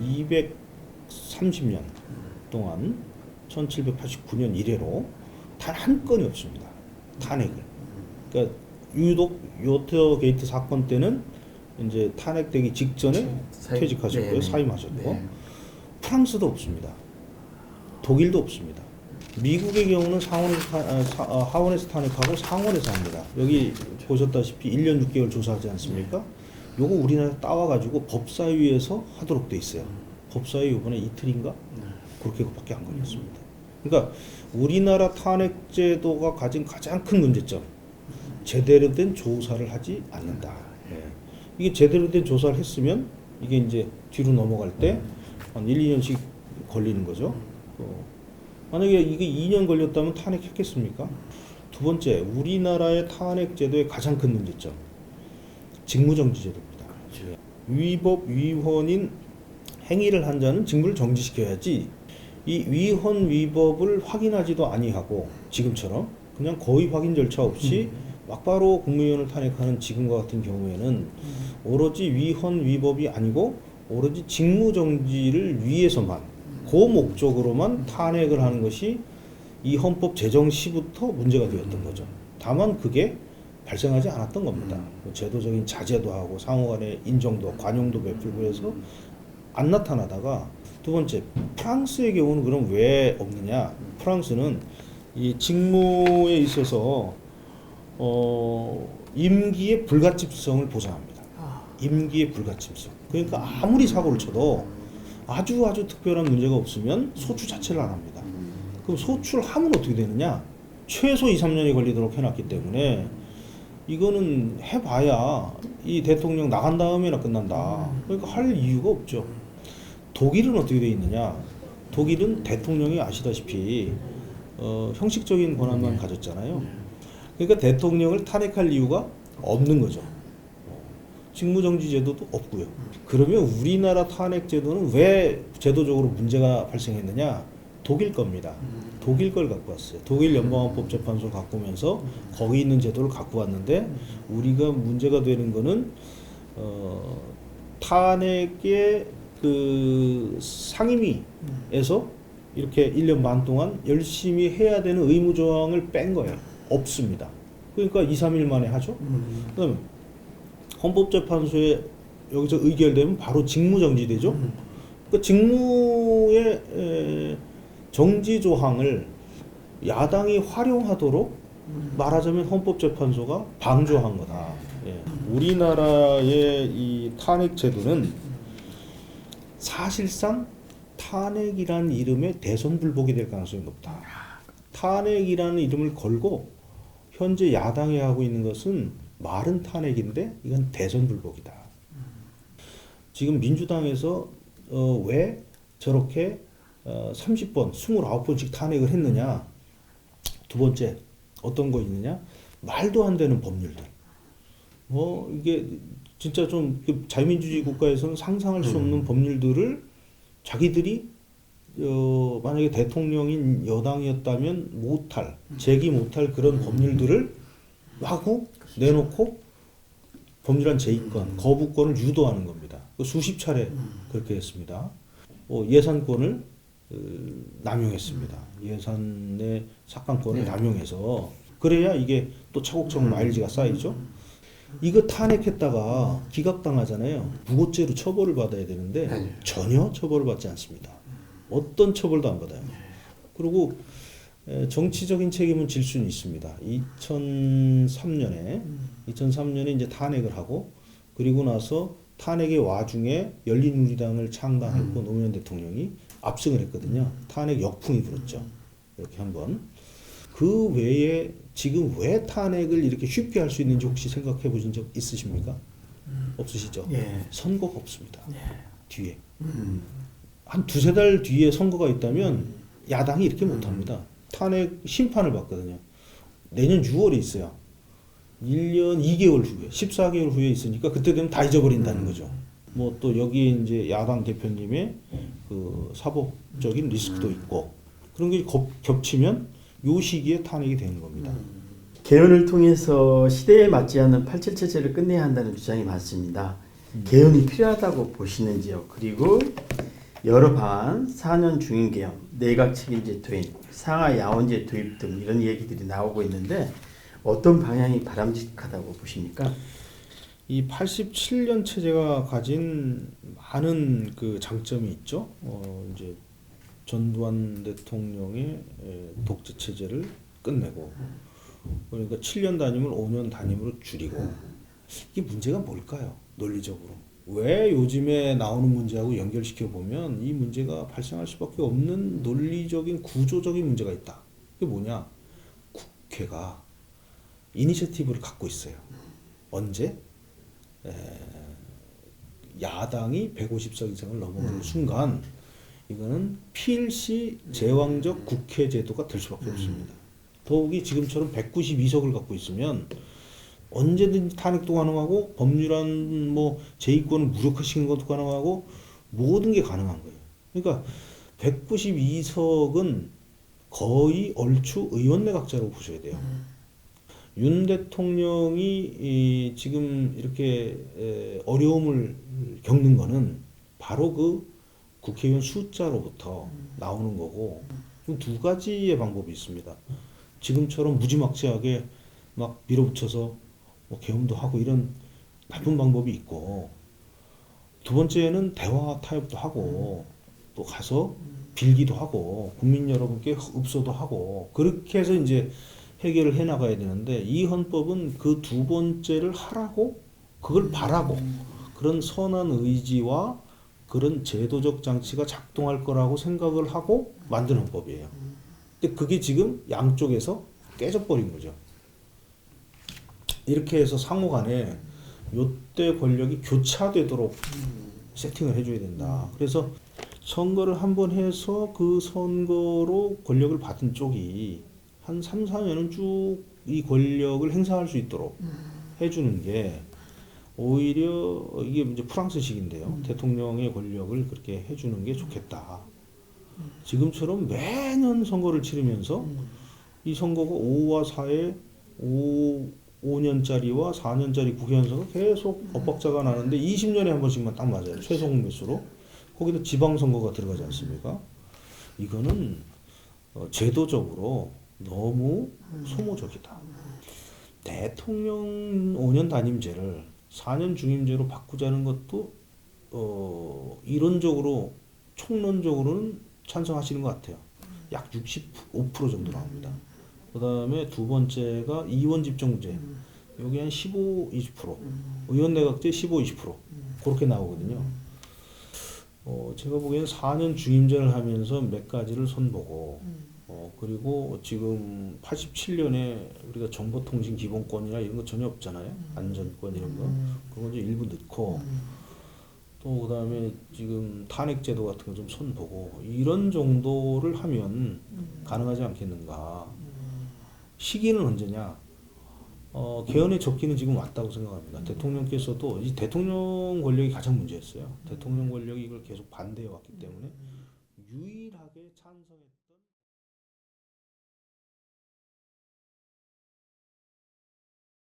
230년 동안 1789년 이래로 단 한 건이 없습니다. 탄핵을. 그러니까 유독 요터게이트 사건 때는 이제 탄핵되기 직전에 퇴직하셨고요. 네. 사임하셨고 네. 프랑스도 없습니다. 독일도 없습니다. 미국의 경우는 하원에서 탄핵하고 상원에서 합니다. 여기 보셨다시피 1년 6개월 조사하지 않습니까? 요거 우리나라 따와가지고 법사위에서 하도록 돼 있어요. 법사위 이번에 이틀인가? 그렇게밖에 안 걸렸습니다. 그러니까 우리나라 탄핵 제도가 가진 가장 큰 문제점, 제대로 된 조사를 하지 않는다. 예. 이게 제대로 된 조사를 했으면 이게 이제 뒤로 넘어갈 때 한 1, 2년씩 걸리는 거죠. 만약에 이게 2년 걸렸다면 탄핵했겠습니까? 두 번째, 우리나라의 탄핵 제도의 가장 큰 문제점, 직무정지 제도입니다. 그렇죠. 위법 위헌인 행위를 한 자는 직무를 정지시켜야지, 이 위헌 위법을 확인하지도 아니하고 지금처럼 그냥 거의 확인 절차 없이 막바로 국무위원을 탄핵하는 지금과 같은 경우에는 오로지 위헌 위법이 아니고 오로지 직무정지를 위해서만, 그 목적으로만 탄핵을 하는 것이 이 헌법 제정 시부터 문제가 되었던 거죠. 다만 그게 발생하지 않았던 겁니다. 제도적인 자제도 하고 상호간의 인정도, 관용도 베풀고 해서 안 나타나다가, 두 번째, 프랑스의 경우는 그럼 왜 없느냐? 프랑스는 이 직무에 있어서 임기의 불가침성을 보장합니다. 임기의 불가침성. 그러니까 아무리 사고를 쳐도 아주 특별한 문제가 없으면 소추 자체를 안 합니다. 그럼 소추를 하면 어떻게 되느냐? 최소 2, 3년이 걸리도록 해놨기 때문에 이거는 해봐야 이 대통령 나간 다음에나 끝난다. 그러니까 할 이유가 없죠. 독일은 어떻게 되어 있느냐? 독일은 대통령이 아시다시피 형식적인 권한만 가졌잖아요. 그러니까 대통령을 탄핵할 이유가 없는 거죠. 직무정지 제도도 없고요. 그러면 우리나라 탄핵 제도는 왜 제도적으로 문제가 발생했느냐? 독일 겁니다. 독일 걸 갖고 왔어요. 독일 연방헌법재판소 갖고 오면서 거기 있는 제도를 갖고 왔는데, 우리가 문제가 되는 거는 탄핵의 그 상임위에서 이렇게 1년 반 동안 열심히 해야 되는 의무 조항을 뺀 거예요. 없습니다. 그러니까 2, 3일 만에 하죠. 그다음에 헌법재판소에 여기서 의결되면 바로 직무정지되죠. 그 직무의 정지 조항을 야당이 활용하도록 말하자면 헌법재판소가 방조한 거다. 예. 우리나라의 이 탄핵 제도는 사실상 탄핵이라는 이름의 대선 불복이 될 가능성이 높다. 탄핵이라는 이름을 걸고 현재 야당이 하고 있는 것은 말은 탄핵인데 이건 대선 불복이다. 지금 민주당에서 왜 저렇게 30번, 29번씩 탄핵을 했느냐? 두 번째, 어떤 거 있느냐? 말도 안 되는 법률들. 이게 진짜 좀 자유민주주의 국가에서는 상상할 수 없는 법률들을 자기들이 만약에 대통령인 여당이었다면 제기 못할 그런 법률들을 마구 내놓고 법률안 제의권, 거부권을 유도하는 겁니다. 수십 차례 그렇게 했습니다. 예산권을 남용했습니다. 예산의 삭감권을 남용해서, 그래야 이게 또 차곡차곡 마일지가 쌓이죠. 이거 탄핵했다가 기각당하잖아요. 무고죄로 처벌을 받아야 되는데 전혀 처벌을 받지 않습니다. 어떤 처벌도 안 받아요. 그리고 정치적인 책임은 질 수는 있습니다. 2003년에 이제 탄핵을 하고, 그리고 나서 탄핵의 와중에 열린우리당을 창당했고 노무현 대통령이 압승을 했거든요. 탄핵 역풍이 불었죠. 이렇게 한번. 그 외에 지금 왜 탄핵을 이렇게 쉽게 할 수 있는지 혹시 생각해 보신 적 있으십니까? 없으시죠? 예. 선거가 없습니다. 예. 뒤에. 한 두세 달 뒤에 선거가 있다면 야당이 이렇게 못합니다. 탄핵 심판을 받거든요. 내년 6월에 있어요. 1년 2개월 후에, 14개월 후에 있으니까 그때 되면 다 잊어버린다는 거죠. 뭐 또 여기에 이제 야당 대표님의 그 사법적인 리스크도 있고, 그런 게 겹치면 요 시기에 탄핵이 되는 겁니다. 개헌을 통해서 시대에 맞지 않는 87 체제를 끝내야 한다는 주장이 많습니다. 개헌이 필요하다고 보시는지요? 그리고 여러 방안, 4년 중임 개헌, 내각 책임제 도입, 상하 야원제 도입 등 이런 얘기들이 나오고 있는데 어떤 방향이 바람직하다고 보십니까? 이 87년 체제가 가진 많은 그 장점이 있죠. 이제 전두환 대통령의 독재 체제를 끝내고, 그러니까 7년 단임을 5년 단임으로 줄이고. 이게 문제가 뭘까요? 논리적으로. 왜 요즘에 나오는 문제하고 연결시켜 보면 이 문제가 발생할 수밖에 없는 논리적인 구조적인 문제가 있다. 그게 뭐냐? 국회가 이니셔티브를 갖고 있어요. 언제? 야당이 150석 이상을 넘어가는 순간 이거는 필시 제왕적 국회 제도가 될 수밖에 없습니다. 더욱이 지금처럼 192석을 갖고 있으면 언제든지 탄핵도 가능하고 법률안 뭐 제2권을 무력화시키는 것도 가능하고 모든 게 가능한 거예요. 그러니까 192석은 거의 얼추 의원 내각제라고 보셔야 돼요. 윤 대통령이 지금 이렇게 어려움을 겪는 거는 바로 그 국회의원 숫자로부터 나오는 거고, 두 가지의 방법이 있습니다. 지금처럼 무지막지하게 막 밀어붙여서 뭐 계엄도 하고 이런 나쁜 방법이 있고, 두 번째는 대화 타협도 하고 또 가서 빌기도 하고 국민 여러분께 읍소도 하고 그렇게 해서 이제 해결을 해 나가야 되는데, 이 헌법은 그 두 번째를 하라고 그걸 바라고 그런 선한 의지와 그런 제도적 장치가 작동할 거라고 생각을 하고 만든 헌법이에요. 근데 그게 지금 양쪽에서 깨져버린 거죠. 이렇게 해서 상호간에 요때 권력이 교차되도록 세팅을 해줘야 된다. 그래서 선거를 한번 해서 그 선거로 권력을 받은 쪽이 한 3, 4년은 쭉 이 권력을 행사할 수 있도록 해주는 게 오히려 이게 이제 프랑스식인데요. 대통령의 권력을 그렇게 해주는 게 좋겠다. 지금처럼 매년 선거를 치르면서 이 선거가 5와 4에 5년짜리와 4년짜리 국회의원선거 계속 엇박자가 나는데 20년에 한 번씩만 딱 맞아요. 최종 매수로. 거기다 지방선거가 들어가지 않습니까? 이거는 제도적으로 너무 소모적이다. 대통령 5년 단임제를 4년 중임제로 바꾸자는 것도 이론적으로 총론적으로는 찬성하시는 것 같아요. 약 65% 정도 나옵니다. 그 다음에 두 번째가 이원 집정제. 여기 한 15, 20%. 의원 내각제 15, 20%. 그렇게 나오거든요. 제가 보기에는 4년 중임제를 하면서 몇 가지를 손보고, 그리고 지금 87년에 우리가 정보통신 기본권이나 이런 거 전혀 없잖아요. 안전권 이런 거. 그런 거 좀 일부 넣고, 또 그다음에 지금 탄핵제도 같은 거 좀 손보고, 이런 정도를 하면 가능하지 않겠는가. 시기는 언제냐? 개헌의 적기는 지금 왔다고 생각합니다. 대통령께서도 이 대통령 권력이 가장 문제였어요. 대통령 권력이 이걸 계속 반대해 왔기 때문에 유일하게 찬성해.